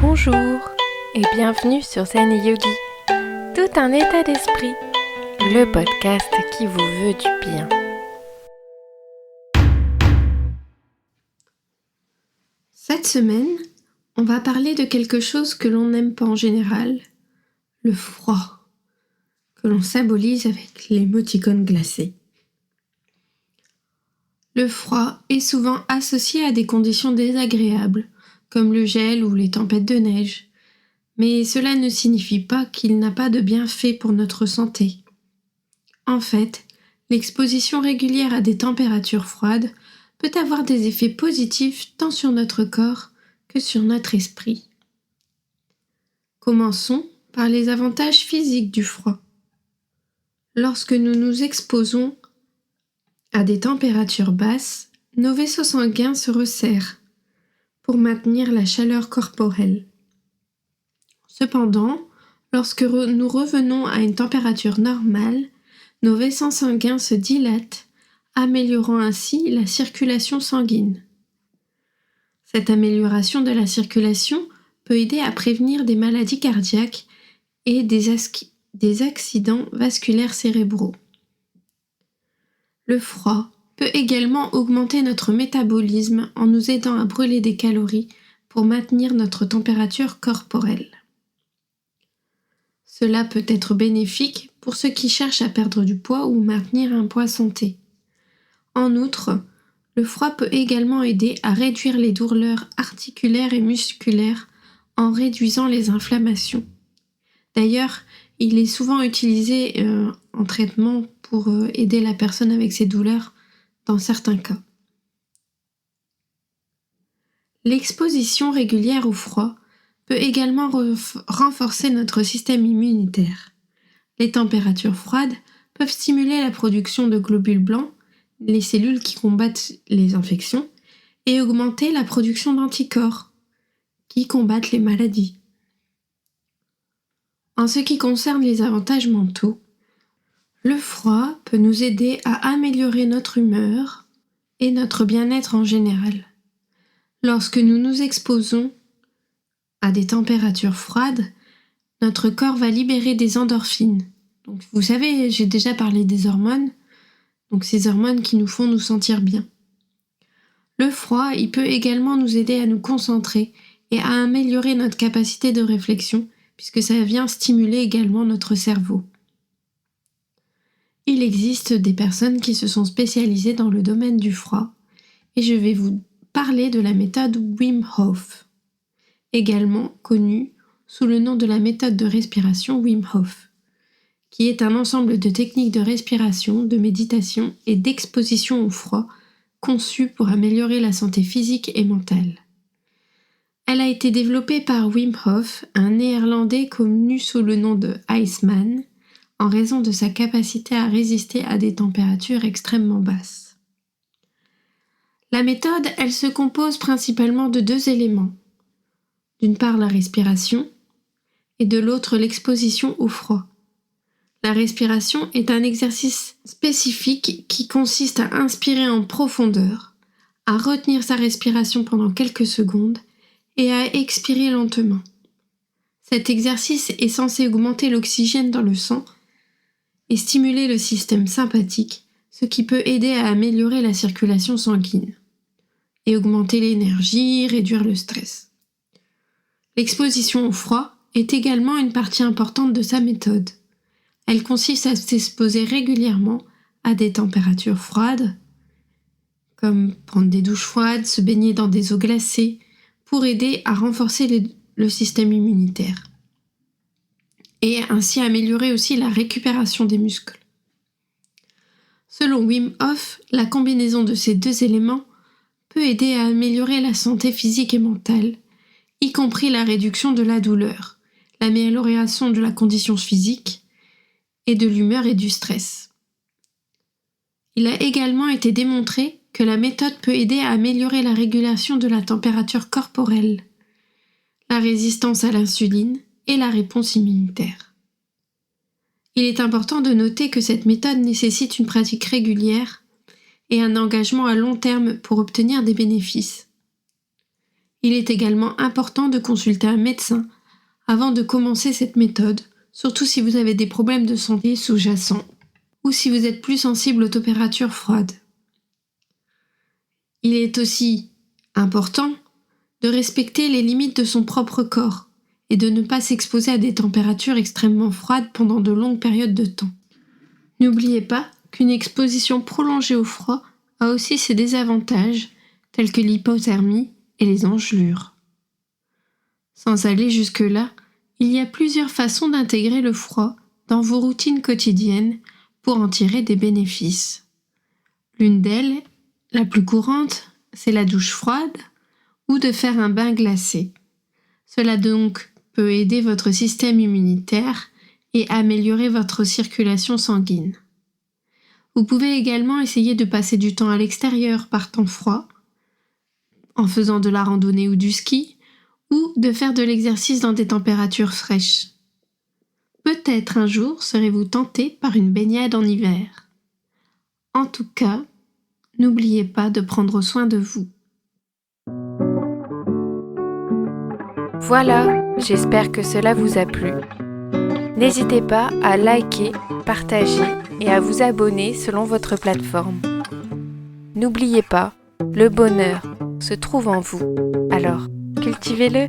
Bonjour et bienvenue sur Zen Yogi, tout un état d'esprit, le podcast qui vous veut du bien. Cette semaine, on va parler de quelque chose que l'on n'aime pas en général, le froid, que l'on symbolise avec l'émoticône glacé. Le froid est souvent associé à des conditions désagréables, comme le gel ou les tempêtes de neige, mais cela ne signifie pas qu'il n'a pas de bienfaits pour notre santé. En fait, l'exposition régulière à des températures froides peut avoir des effets positifs tant sur notre corps que sur notre esprit. Commençons par les avantages physiques du froid. Lorsque nous nous exposons à des températures basses, nos vaisseaux sanguins se resserrent pour maintenir la chaleur corporelle. Cependant, lorsque nous revenons à une température normale, nos vaisseaux sanguins se dilatent, améliorant ainsi la circulation sanguine. Cette amélioration de la circulation peut aider à prévenir des maladies cardiaques et des accidents vasculaires cérébraux. Le froid peut également augmenter notre métabolisme en nous aidant à brûler des calories pour maintenir notre température corporelle. Cela peut être bénéfique pour ceux qui cherchent à perdre du poids ou maintenir un poids santé. En outre, le froid peut également aider à réduire les douleurs articulaires et musculaires en réduisant les inflammations. D'ailleurs, il est souvent utilisé en traitement pour aider la personne avec ses douleurs dans certains cas. L'exposition régulière au froid peut également renforcer notre système immunitaire. Les températures froides peuvent stimuler la production de globules blancs, les cellules qui combattent les infections, et augmenter la production d'anticorps, qui combattent les maladies. En ce qui concerne les avantages mentaux, le froid peut nous aider à améliorer notre humeur et notre bien-être en général. Lorsque nous nous exposons à des températures froides, notre corps va libérer des endorphines. Donc, vous savez, j'ai déjà parlé des hormones, donc ces hormones qui nous font nous sentir bien. Le froid, il peut également nous aider à nous concentrer et à améliorer notre capacité de réflexion, puisque ça vient stimuler également notre cerveau. Il existe des personnes qui se sont spécialisées dans le domaine du froid, et je vais vous parler de la méthode Wim Hof, également connue sous le nom de la méthode de respiration Wim Hof, qui est un ensemble de techniques de respiration, de méditation et d'exposition au froid conçues pour améliorer la santé physique et mentale. Elle a été développée par Wim Hof, un Néerlandais connu sous le nom de Iceman, en raison de sa capacité à résister à des températures extrêmement basses. La méthode, elle se compose principalement de deux éléments. D'une part la respiration, et de l'autre l'exposition au froid. La respiration est un exercice spécifique qui consiste à inspirer en profondeur, à retenir sa respiration pendant quelques secondes et à expirer lentement. Cet exercice est censé augmenter l'oxygène dans le sang et stimuler le système sympathique, ce qui peut aider à améliorer la circulation sanguine et augmenter l'énergie, réduire le stress. L'exposition au froid est également une partie importante de sa méthode. Elle consiste à s'exposer régulièrement à des températures froides, comme prendre des douches froides, se baigner dans des eaux glacées, pour aider à renforcer le système immunitaire et ainsi améliorer aussi la récupération des muscles. Selon Wim Hof, la combinaison de ces deux éléments peut aider à améliorer la santé physique et mentale, y compris la réduction de la douleur, l'amélioration de la condition physique et de l'humeur et du stress. Il a également été démontré que la méthode peut aider à améliorer la régulation de la température corporelle, la résistance à l'insuline et la réponse immunitaire. Il est important de noter que cette méthode nécessite une pratique régulière et un engagement à long terme pour obtenir des bénéfices. Il est également important de consulter un médecin avant de commencer cette méthode, surtout si vous avez des problèmes de santé sous-jacents ou si vous êtes plus sensible aux températures froides. Il est aussi important de respecter les limites de son propre corps et de ne pas s'exposer à des températures extrêmement froides pendant de longues périodes de temps. N'oubliez pas qu'une exposition prolongée au froid a aussi ses désavantages, tels que l'hypothermie et les engelures. Sans aller jusque-là, il y a plusieurs façons d'intégrer le froid dans vos routines quotidiennes pour en tirer des bénéfices. L'une d'elles, la plus courante, c'est la douche froide ou de faire un bain glacé. Cela donc peut aider votre système immunitaire et améliorer votre circulation sanguine. Vous pouvez également essayer de passer du temps à l'extérieur par temps froid, en faisant de la randonnée ou du ski, ou de faire de l'exercice dans des températures fraîches. Peut-être un jour serez-vous tenté par une baignade en hiver. En tout cas, n'oubliez pas de prendre soin de vous. Voilà, j'espère que cela vous a plu. N'hésitez pas à liker, partager et à vous abonner selon votre plateforme. N'oubliez pas, le bonheur se trouve en vous, alors cultivez-le.